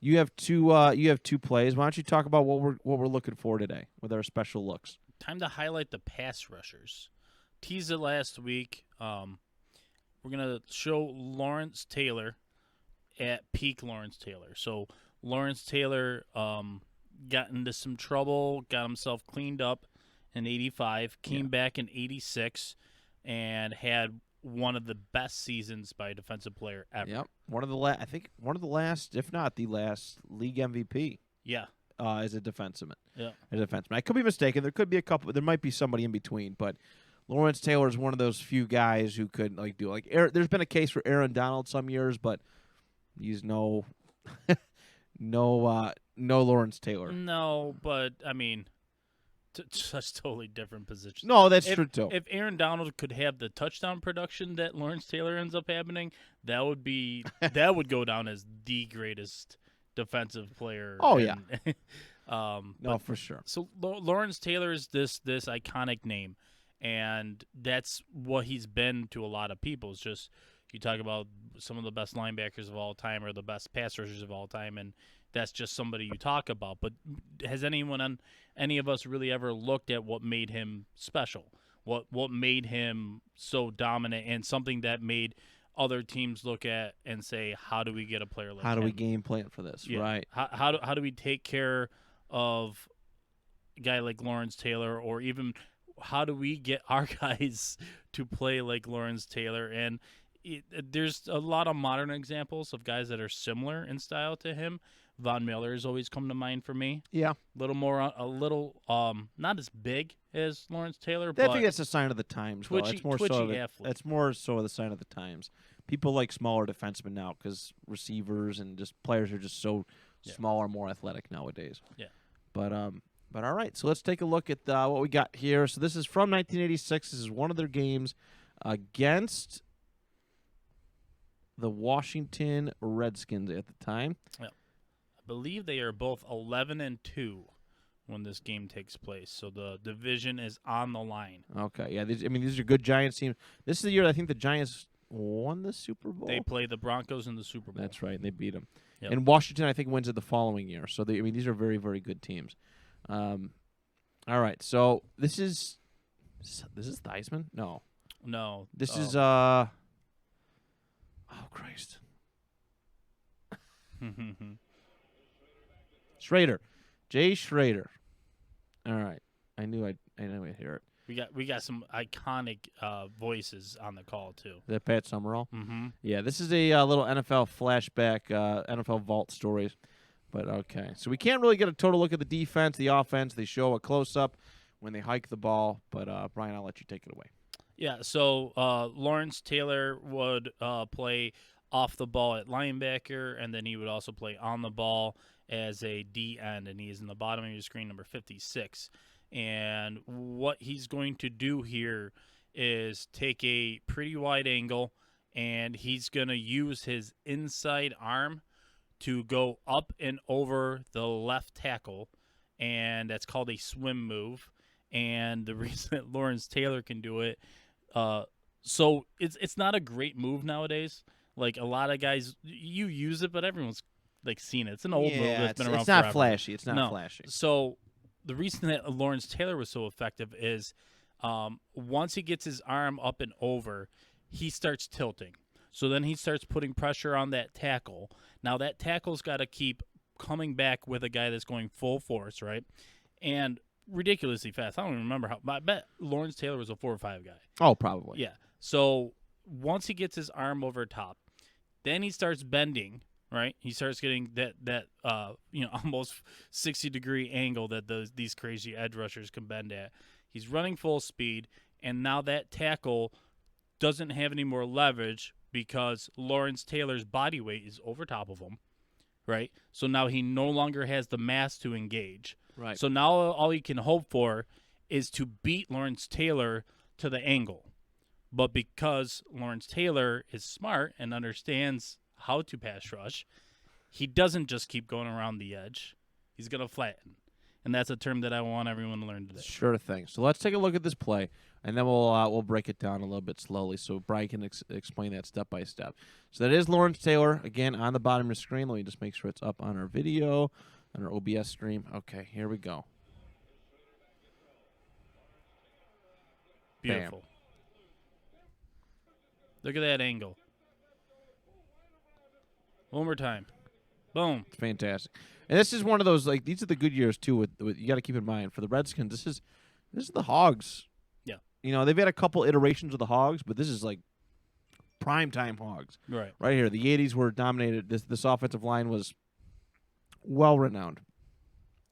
You have two. You have two plays. Why don't you talk about what we're looking for today with our special looks? Time to highlight the pass rushers. Teased it last week. We're gonna show Lawrence Taylor at peak Lawrence Taylor. So Lawrence Taylor got into some trouble, got himself cleaned up in '85, came back in '86, and had one of the best seasons by a defensive player ever. Yep. I think one of the last, if not the last, league MVP. Yeah. As a defenseman. Yeah. As a defenseman. I could be mistaken. There could be a couple. There might be somebody in between, but Lawrence Taylor is one of those few guys who could do there's been a case for Aaron Donald some years, but he's no Lawrence Taylor. No, but I mean, such totally different positions. No, that's true too. If Aaron Donald could have the touchdown production that Lawrence Taylor ends up having, that would go down as the greatest defensive player. Oh yeah. No, for sure. So Lawrence Taylor is this iconic name, and that's what he's been to a lot of people. It's just you talk about some of the best linebackers of all time or the best pass rushers of all time, and that's just somebody you talk about. But has any of us really ever looked at what made him special? What made him so dominant, and something that made other teams look at and say, how do we get a player like him? How do we game plan for this? Yeah. Right. How do we take care of a guy like Lawrence Taylor, or even how do we get our guys to play like Lawrence Taylor? And there's a lot of modern examples of guys that are similar in style to him. Von Miller has always come to mind for me. Yeah. A little not as big as Lawrence Taylor, I but think that's a sign of the times. twitchy athlete. It's more so the sign of the times. People like smaller defensemen now because receivers and just players are just so smaller, more athletic nowadays. Yeah. But all right. So let's take a look at what we got here. So this is from 1986. This is one of their games against the Washington Redskins at the time. Yeah. I believe they are both 11-2 when this game takes place. So the division is on the line. Okay. Yeah. These are good Giants teams. This is the year I think the Giants won the Super Bowl. They play the Broncos in the Super Bowl. That's right. And they beat them. Yep. And Washington, I think, wins it the following year. So these are very, very good teams. All right. So this is Theismann? No. This is oh Christ. Schrader. Jay Schrader. All right. I knew I'd hear it. We got some iconic voices on the call too. Is that Pat Summerall? Mm-hmm. Yeah, this is a little NFL flashback, NFL vault stories. But okay, so we can't really get a total look at the defense, the offense. They show a close-up when they hike the ball. But Brian, I'll let you take it away. Yeah, so Lawrence Taylor would play off the ball at linebacker, and then he would also play on the ball as a D end, and he is in the bottom of your screen, number 56. And what he's going to do here is take a pretty wide angle, and he's going to use his inside arm to go up and over the left tackle, and that's called a swim move. And the reason that Lawrence Taylor can do it, so it's not a great move nowadays. Like a lot of guys, you use it, but everyone's like seen it. It's an old move that's been around It's not forever. flashy. It's not flashy. So the reason that Lawrence Taylor was so effective is once he gets his arm up and over, he starts tilting. So then he starts putting pressure on that tackle. Now that tackle's got to keep coming back with a guy that's going full force, right? And ridiculously fast. I don't even remember how. I bet Lawrence Taylor was a 4 or 5 guy. Oh, probably. Yeah. So once he gets his arm over top, then he starts bending. Right, he starts getting that almost 60-degree angle that these crazy edge rushers can bend at. He's running full speed, and now that tackle doesn't have any more leverage because Lawrence Taylor's body weight is over top of him. Right, so now he no longer has the mass to engage. Right. So now all he can hope for is to beat Lawrence Taylor to the angle. But because Lawrence Taylor is smart and understands how to pass rush, he doesn't just keep going around the edge. He's going to flatten. and that's a term that I want everyone to learn today. Sure thing. So let's take a look at this play, and then we'll break it down a little bit slowly so Brian can explain that step by step. So that is Lawrence Taylor, again, on the bottom of your screen. Let me just make sure it's up on our video, on our OBS stream. Okay, here we go. Beautiful. Bam. Look at that angle. One more time. Boom. It's fantastic. And this is one of those, like, these are the good years, too, with you got to keep in mind. For the Redskins, this is the Hogs. Yeah. You know, they've had a couple iterations of the Hogs, but this is, like, prime-time Hogs. Right. Right here. The 80s were dominated. This offensive line was well-renowned.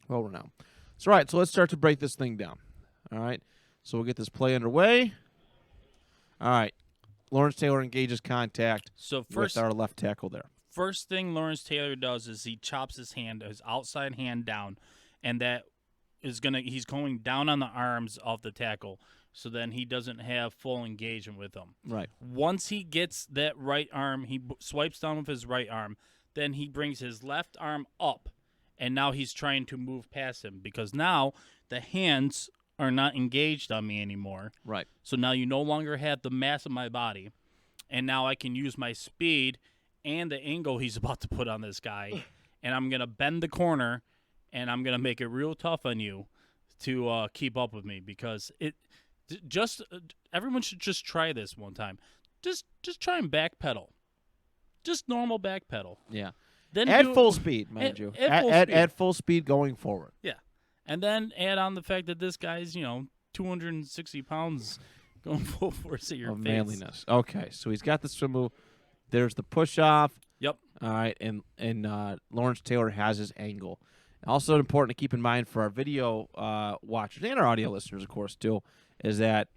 Well-renowned. So, all right, so let's start to break this thing down. All right. So we'll get this play underway. All right. Lawrence Taylor engages contact with our left tackle there. First thing Lawrence Taylor does is he chops his outside hand down, and that is he's going down on the arms of the tackle, so then he doesn't have full engagement with him. Right. Once he gets that right arm, he swipes down with his right arm, then he brings his left arm up, and now he's trying to move past him because now the hands are not engaged on me anymore. Right. So now you no longer have the mass of my body, and now I can use my speed and the angle he's about to put on this guy, and I'm going to bend the corner, and I'm going to make it real tough on you to keep up with me because everyone should just try this one time. Just try and backpedal. Just normal backpedal. Yeah. Then at full speed, mind you. At full speed going forward. Yeah. And then add on the fact that this guy's, 260 pounds going full force at your face. Manliness. Okay, so he's got the swim move. There's the push-off. Yep. All right, and Lawrence Taylor has his angle. Also important to keep in mind for our video watchers and our audio listeners, of course, too, is that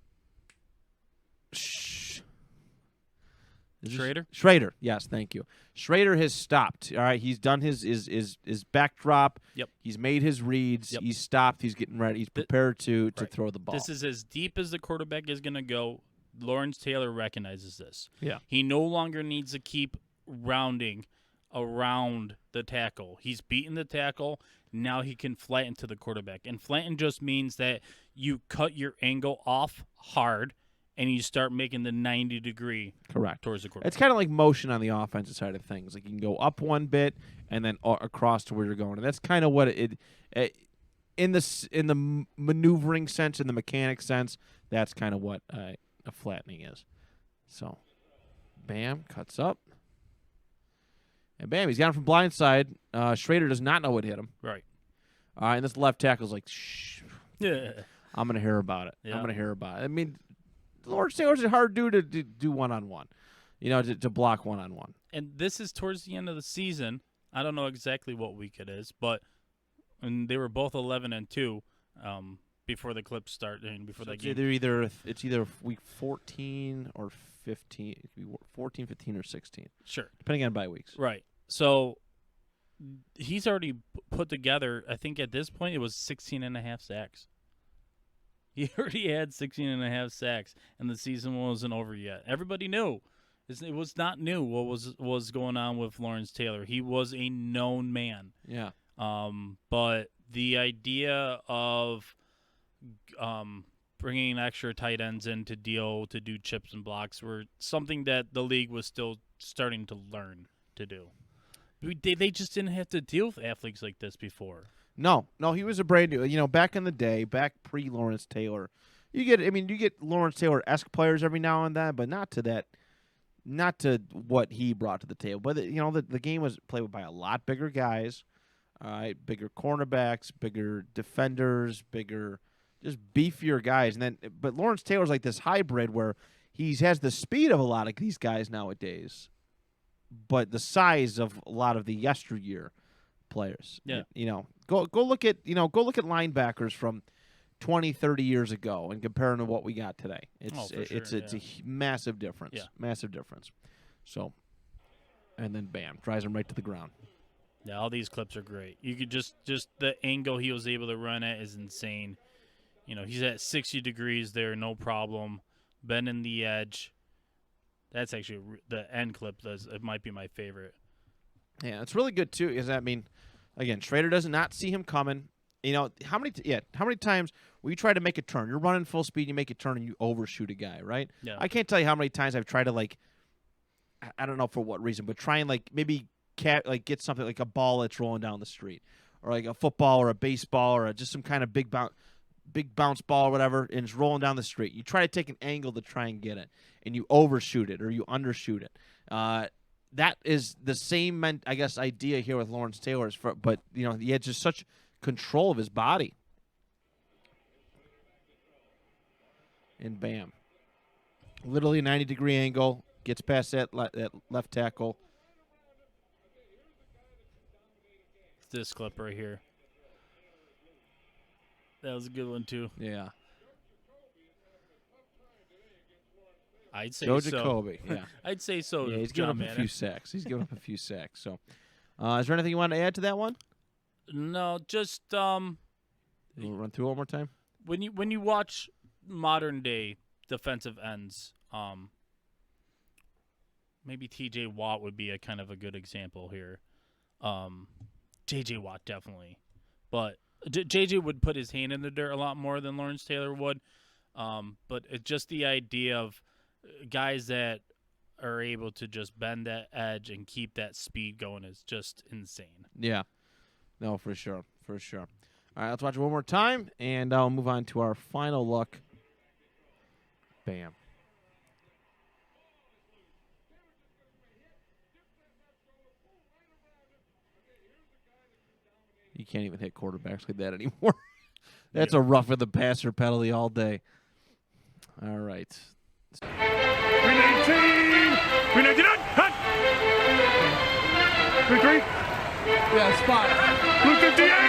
Schrader, yes, thank you. Schrader has stopped. All right, he's done his backdrop. Yep. He's made his reads. Yep. He's stopped. He's getting ready. He's prepared to throw the ball. This is as deep as the quarterback is going to go. Lawrence Taylor recognizes this. Yeah. He no longer needs to keep rounding around the tackle. He's beaten the tackle. Now he can flatten to the quarterback. And flatten just means that you cut your angle off hard and you start making the 90-degree correct towards the quarterback. It's kind of like motion on the offensive side of things. Like you can go up one bit and then across to where you're going. And that's kind of what it in the maneuvering sense, in the mechanic sense, that's kind of what a flattening is. So, bam, cuts up. And bam, he's got him from blind side. Schrader does not know what hit him. Right. And this left tackle's like, shh. Yeah. I'm going to hear about it. Yeah. I'm going to hear about it. I mean, Lawrence Taylor's a hard dude to do one-on-one. To block one-on-one. And this is towards the end of the season. I don't know exactly what week it is, but and they were both 11-2 before the clips start and before that game. It's either week 14 or 15. It could be 14, 15, or 16. Sure. Depending on bye weeks. Right. So he's already put together, I think at this point it was 16.5 sacks. He already had 16.5 sacks, and the season wasn't over yet. Everybody knew. It was not new what was going on with Lawrence Taylor. He was a known man. Yeah. But the idea of bringing extra tight ends in to do chips and blocks were something that the league was still starting to learn to do. They just didn't have to deal with athletes like this before. No, he was a brand new. Back in the day, back pre Lawrence Taylor, you get Lawrence Taylor-esque players every now and then, but not to what he brought to the table. But the game was played by a lot bigger guys, bigger cornerbacks, bigger defenders, bigger, just beefier guys. But Lawrence Taylor's like this hybrid where he has the speed of a lot of these guys nowadays, but the size of a lot of the yesteryear players. Yeah. Go look at linebackers from 20, 30 years ago and compare them to what we got today. It's a massive difference. Yeah. Massive difference. So, and then bam, drives him right to the ground. Yeah, all these clips are great. You could just the angle he was able to run at is insane. He's at 60 degrees there, no problem. Bending the edge. That's actually the end clip. It might be my favorite. Yeah, it's really good too. Again, Schrader does not see him coming. You know, how many times will you try to make a turn? You're running full speed, you make a turn, and you overshoot a guy, right? Yeah. I can't tell you how many times I've tried to, like, I don't know for what reason, but try and, like, maybe get something like a ball that's rolling down the street, or like a football or a baseball or just some kind of big bounce ball or whatever, and it's rolling down the street. You try to take an angle to try and get it, and you overshoot it or you undershoot it. That is the same, I guess, idea here with Lawrence Taylor. But, you know, he had just such control of his body. And bam. Literally a 90-degree angle. Gets past that left tackle. This clip right here. That was a good one, too. Yeah. I'd say Joe so. Jacoby, yeah. I'd say so. Yeah, he's given up a few sacks. He's given up a few sacks. So, is there anything you want to add to that one? No, just We'll run through one more time. when you watch modern day defensive ends, maybe T.J. Watt would be a kind of a good example here. J.J. Watt definitely, but J.J. would put his hand in the dirt a lot more than Lawrence Taylor would. But it's just the idea of guys that are able to just bend that edge and keep that speed going is just insane. Yeah. No, for sure. For sure. All right, let's watch it one more time, and I'll move on to our final look. Bam. You can't even hit quarterbacks like that anymore. That's a roughing the passer penalty all day. All right. Green 18! Green 99! Hut! Green 3! Yeah, spot. Blue 58!